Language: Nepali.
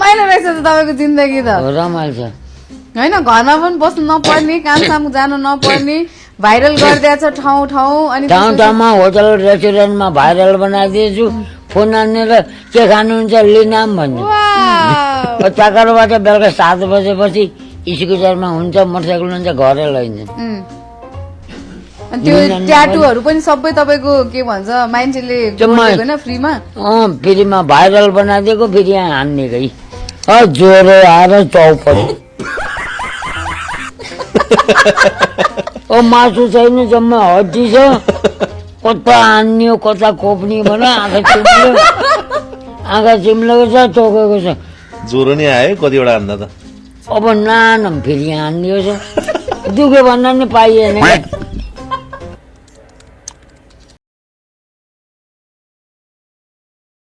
रमाइलो रहेछ त तपाईँको जिन्दगी त रमाइलो छ होइन घरमा पनि बस्नु नपर्ने काम साम जानु नपर्ने भाइरल गरिदिएछ ठाउँ ठाउँ अनि ठाउँ ठाउँमा होटल रेस्टुरेन्टमा भाइरल बनाइदिएछु फोन हानेर के खानुहुन्छ लिनाम भन्यो चाकरबाट बेलुका 7 बजेपछि स्कुटरमा हुन्छ मोटरसाइकल हुन्छ घरै लैन्छ अनि त्यो ट्याटुहरू पनि सबै तपाईँको के भन्छ मान्छेले होइन फ्रीमा फ्रीमा भाइरल बनाइदिएको फेरि यहाँ हान्नेकै ज्वरो आएर चौपट मासु छैन जम्मा हड्डी छ कता हान्ने कता कोप्ने भन आँखा चिम्लेको छ चौकेको छ ज्वरो नि आयो कतिवटा हान्दा त अब नानम फेरि हान्ने छ दुख्यो भन्दा नि पाइएन